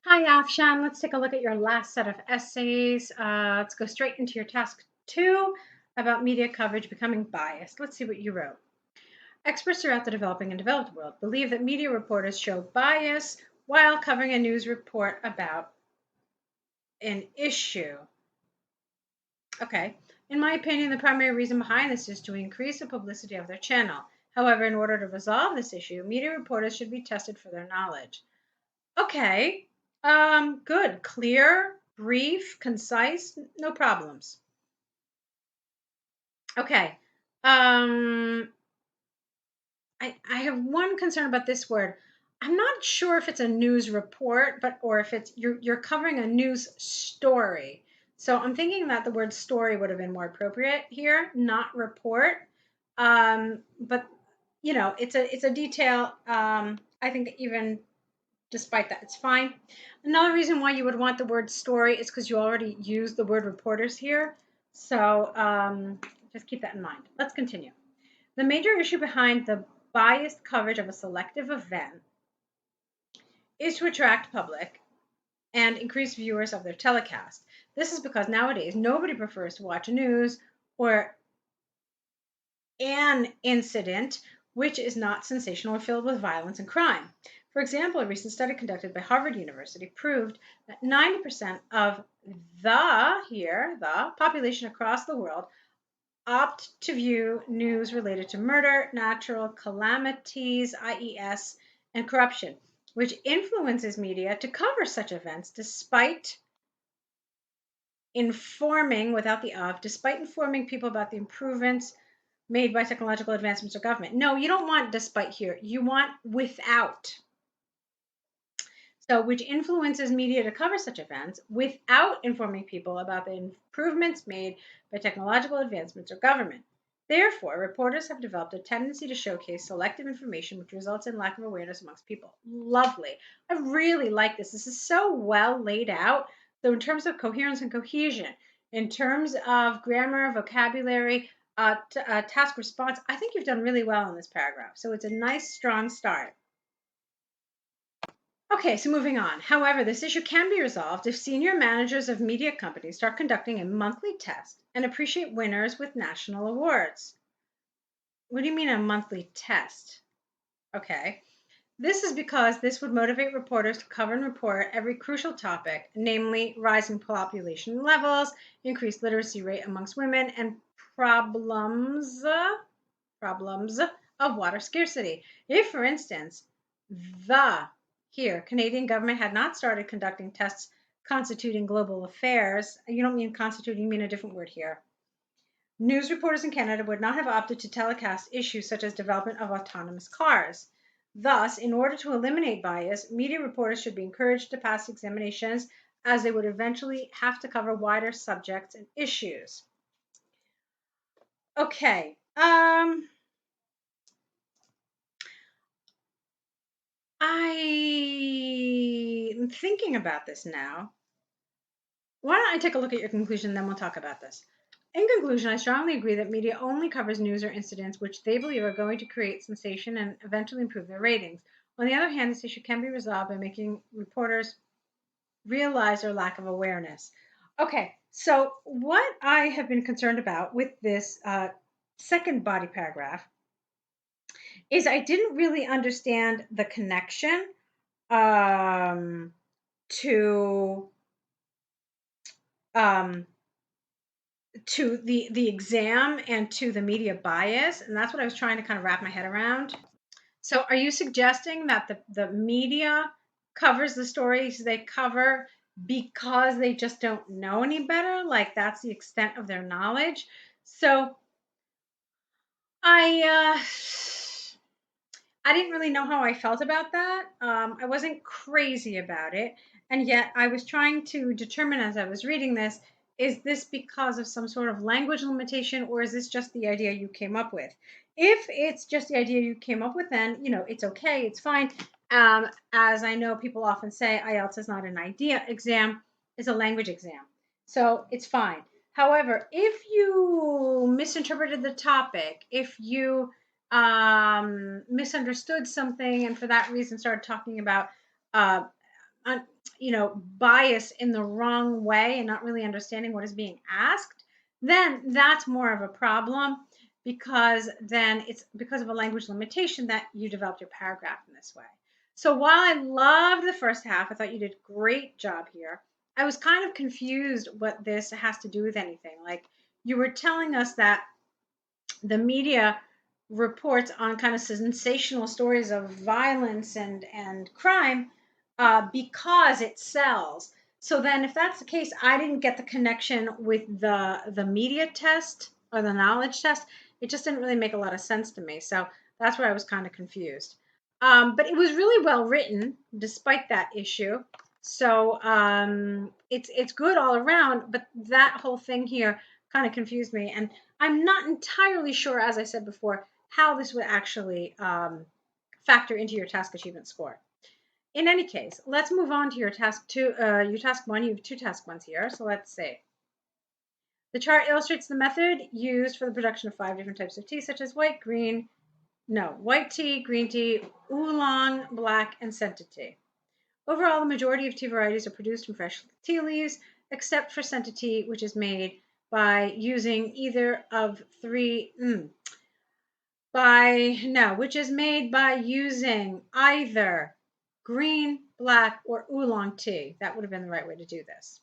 Hi, Afshan. Let's take a look at your last set of essays. Let's go straight into your task 2 about media coverage becoming biased. Let's see what you wrote. Experts throughout the developing and developed world believe that media reporters show bias while covering a news report about an issue. Okay. In my opinion, the primary reason behind this is to increase the publicity of their channel. However, in order to resolve this issue, media reporters should be tested for their knowledge. Okay. Good. Clear, brief, concise, no problems. Okay. I have one concern about this word. I'm not sure if it's a news report, or if it's you're covering a news story. So I'm thinking that the word story would have been more appropriate here, not report. But it's a detail. I think that even despite that, it's fine. Another reason why you would want the word story is because you already used the word reporters here. So just keep that in mind. Let's continue. The major issue behind the biased coverage of a selective event is to attract public and increase viewers of their telecast. This is because nowadays nobody prefers to watch news or an incident which is not sensational or filled with violence and crime. For example, a recent study conducted by Harvard University proved that 90% of the population across the world opt to view news related to murder, natural calamities, IES, and corruption, which influences media to cover such events despite informing people about the improvements made by technological advancements or government. No, you don't want despite here. You want without. So, which influences media to cover such events without informing people about the improvements made by technological advancements or government. Therefore, reporters have developed a tendency to showcase selective information, which results in lack of awareness amongst people. Lovely. I really like this. This is so well laid out. So, in terms of coherence and cohesion, in terms of grammar, vocabulary, task response, I think you've done really well in this paragraph. So, it's a nice, strong start. Okay, so moving on. However, this issue can be resolved if senior managers of media companies start conducting a monthly test and appreciate winners with national awards. What do you mean a monthly test? Okay. This is because this would motivate reporters to cover and report every crucial topic, namely rising population levels, increased literacy rate amongst women, and problems of water scarcity. If, for instance, Canadian government had not started conducting tests constituting global affairs, you don't mean constituting, you mean a different word here. News reporters in Canada would not have opted to telecast issues such as development of autonomous cars. Thus, in order to eliminate bias, media reporters should be encouraged to pass examinations as they would eventually have to cover wider subjects and issues. Okay. I'm thinking about this now. Why don't I take a look at your conclusion, then we'll talk about this. In conclusion, I strongly agree that media only covers news or incidents which they believe are going to create sensation and eventually improve their ratings. On the other hand, this issue can be resolved by making reporters realize their lack of awareness. Okay, so what I have been concerned about with this second body paragraph is I didn't really understand the connection to um, the exam and to the media bias, and that's what I was trying to kind of wrap my head around. So are you suggesting that the media covers the stories they cover because they just don't know any better, like that's the extent of their knowledge? So I didn't really know how I felt about that. I wasn't crazy about it. And yet I was trying to determine as I was reading this, is this because of some sort of language limitation, or is this just the idea you came up with? If it's just the idea you came up with, then, it's okay, it's fine. As I know people often say, IELTS is not an idea exam, it's a language exam. So it's fine. However, if you misinterpreted the topic, if you misunderstood something and for that reason started talking about bias in the wrong way and not really understanding what is being asked, then that's more of a problem, because then it's because of a language limitation that you developed your paragraph in this way. So while I loved the first half, I thought you did a great job here. I was kind of confused what this has to do with anything. Like, you were telling us that the media reports on kind of sensational stories of violence and crime because it sells. So then, if that's the case, I didn't get the connection with the media test or the knowledge test. It just didn't really make a lot of sense to me. So that's where I was kind of confused. But it was really well written, despite that issue. So it's good all around. But that whole thing here kind of confused me, and I'm not entirely sure, as I said before, how this would actually factor into your task achievement score. In any case, let's move on to your task two, your task one. You have two task ones here, so let's see. The chart illustrates the method used for the production of 5 different types of tea, such as white tea, green tea, oolong, black, and scented tea. Overall, the majority of tea varieties are produced from fresh tea leaves, except for scented tea, which is made by using either of three, which is made by using either green, black, or oolong tea. That would have been the right way to do this.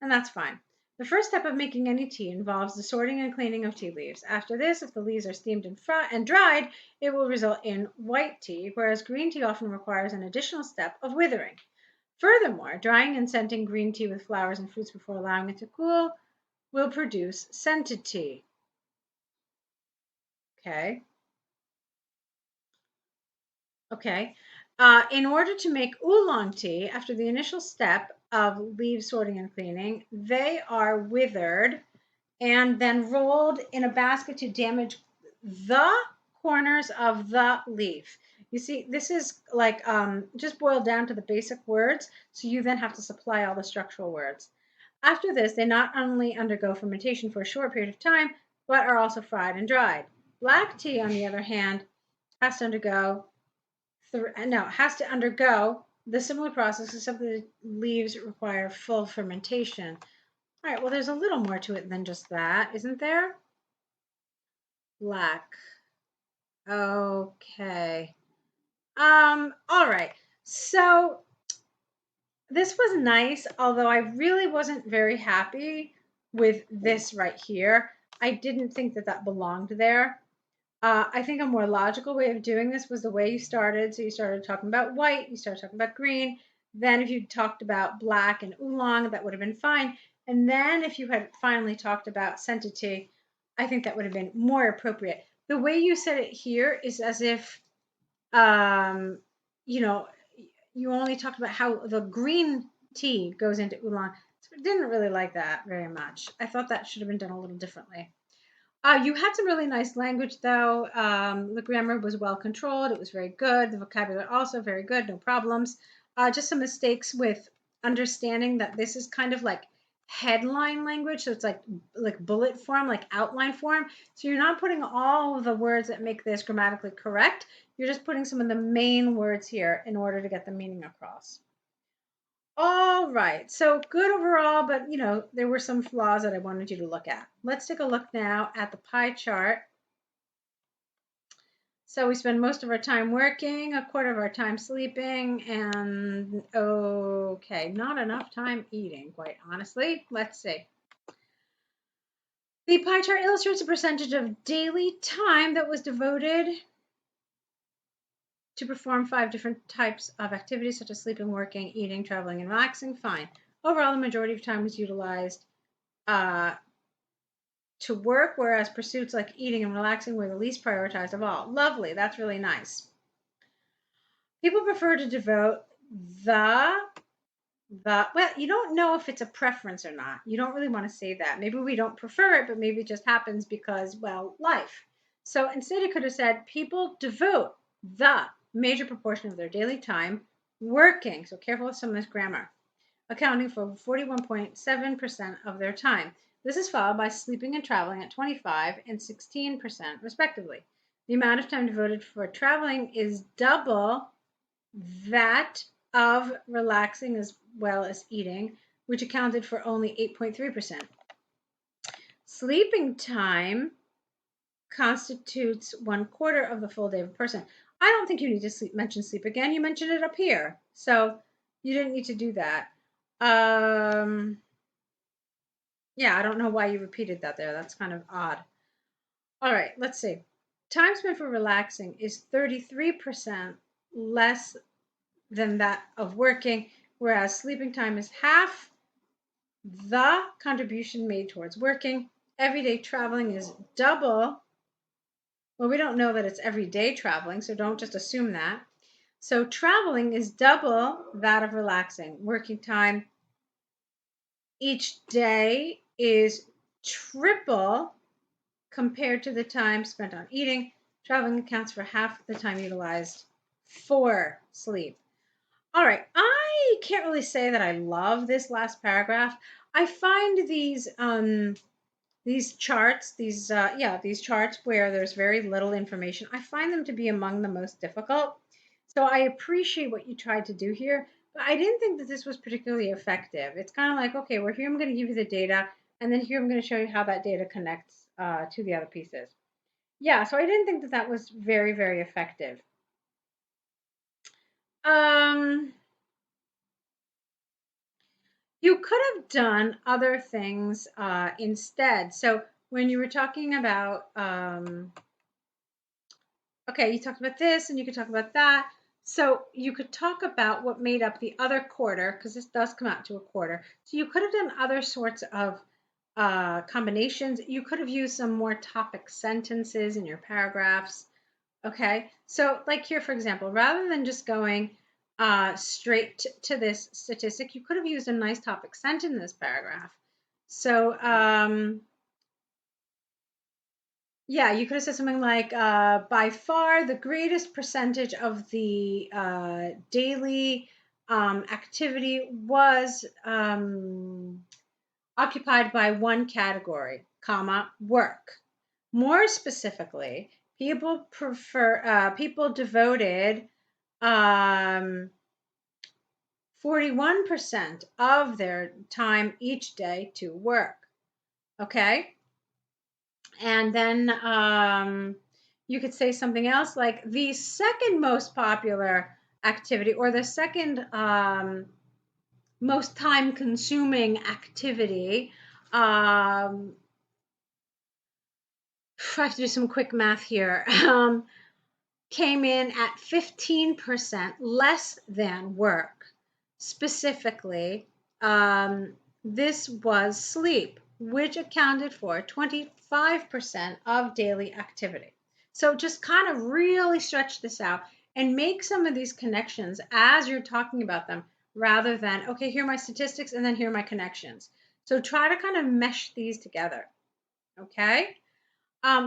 And that's fine. The first step of making any tea involves the sorting and cleaning of tea leaves. After this, if the leaves are steamed and dried, it will result in white tea, whereas green tea often requires an additional step of withering. Furthermore, drying and scenting green tea with flowers and fruits before allowing it to cool will produce scented tea. Okay. In order to make oolong tea, after the initial step of leaf sorting and cleaning, they are withered and then rolled in a basket to damage the corners of the leaf. You see, this is like just boiled down to the basic words, so you then have to supply all the structural words. After this, they not only undergo fermentation for a short period of time, but are also fried and dried. Black tea, on the other hand, has to undergo the similar process, except the leaves require full fermentation. All right, well, there's a little more to it than just that, isn't there? Black. Okay. All right. So this was nice, although I really wasn't very happy with this right here. I didn't think that belonged there. I think a more logical way of doing this was the way you started. So you started talking about white, you started talking about green. Then if you talked about black and oolong, that would have been fine. And then if you had finally talked about scented tea, I think that would have been more appropriate. The way you said it here is as if, you know, you only talked about how the green tea goes into oolong. So I didn't really like that very much. I thought that should have been done a little differently. You had some really nice language, though. The grammar was well controlled. It was very good. The vocabulary also very good. No problems. Just some mistakes with understanding that this is kind of like headline language. So it's like bullet form, like outline form. So you're not putting all of the words that make this grammatically correct. You're just putting some of the main words here in order to get the meaning across. All right, so good overall, but there were some flaws that I wanted you to look at. Let's take a look now at the pie chart. So we spend most of our time working, a quarter of our time sleeping, and okay, not enough time eating, quite honestly. Let's see. The pie chart illustrates a percentage of daily time that was devoted to perform 5 different types of activities, such as sleeping, working, eating, traveling, and relaxing. Fine. Overall, the majority of time was utilized to work, whereas pursuits like eating and relaxing were the least prioritized of all. Lovely. That's really nice. People prefer to devote well, you don't know if it's a preference or not. You don't really want to say that. Maybe we don't prefer it, but maybe it just happens because, well, life. So instead it could have said people devote the major proportion of their daily time working. So careful with some of this grammar. Accounting for 41.7% of their time. This is followed by sleeping and traveling at 25 and 16% respectively. The amount of time devoted for traveling is double that of relaxing as well as eating, which accounted for only 8.3%. Sleeping time constitutes 1/4 of the full day of a person. I don't think you need to mention sleep again. You mentioned it up here. So you didn't need to do that. Yeah, I don't know why you repeated that there. That's kind of odd. All right, let's see. Time spent for relaxing is 33% less than that of working, whereas sleeping time is half the contribution made towards working. Everyday traveling is double. Well, we don't know that it's everyday traveling, so don't just assume that. So traveling is double that of relaxing. Working time each day is triple compared to the time spent on eating. Traveling accounts for half the time utilized for sleep. All right, I can't really say that I love this last paragraph. I find these charts, these charts where there's very little information, I find them to be among the most difficult. So I appreciate what you tried to do here, but I didn't think that this was particularly effective. It's kind of like, okay, well, here I'm going to give you the data, and then here I'm going to show you how that data connects to the other pieces. Yeah, so I didn't think that that was very, very effective. You could have done other things instead. So when you were talking about, okay, you talked about this and you could talk about that. So you could talk about what made up the other quarter, because this does come out to a quarter. So you could have done other sorts of combinations. You could have used some more topic sentences in your paragraphs. Okay, so like here, for example, rather than just going straight to this statistic, you could have used a nice topic sentence in this paragraph. So yeah, you could have said something like, by far the greatest percentage of the daily activity was occupied by one category, comma, work. More specifically, people devoted 41% of their time each day to work. Okay? And then you could say something else like the second most popular activity, or the second most time consuming activity. I have to do some quick math here. Came in at 15% less than work. Specifically, this was sleep, which accounted for 25% of daily activity. So just kind of really stretch this out and make some of these connections as you're talking about them, rather than, okay, here are my statistics and then here are my connections. So try to kind of mesh these together. Okay?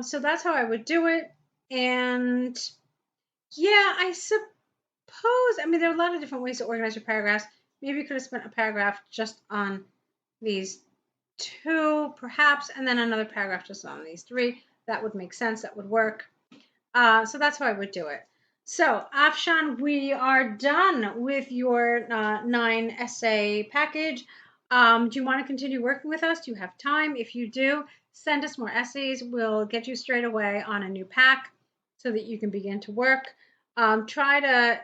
So that's how I would do it. And yeah, I suppose, I mean, there are a lot of different ways to organize your paragraphs. Maybe you could have spent a paragraph just on these two, perhaps, and then another paragraph just on these three. That would make sense. That would work. So that's how I would do it. So, Afshan, we are done with your 9 essay package. Do you want to continue working with us? Do you have time? If you do, send us more essays. We'll get you straight away on a new pack so that you can begin to work. Try to,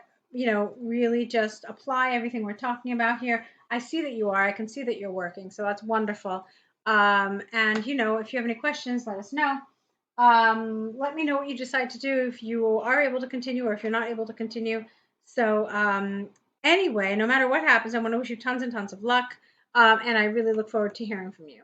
really just apply everything we're talking about here. I see that you are. I can see that you're working, so that's wonderful. And, if you have any questions, let us know. Let me know what you decide to do, if you are able to continue or if you're not able to continue. So anyway, no matter what happens, I want to wish you tons and tons of luck. And I really look forward to hearing from you.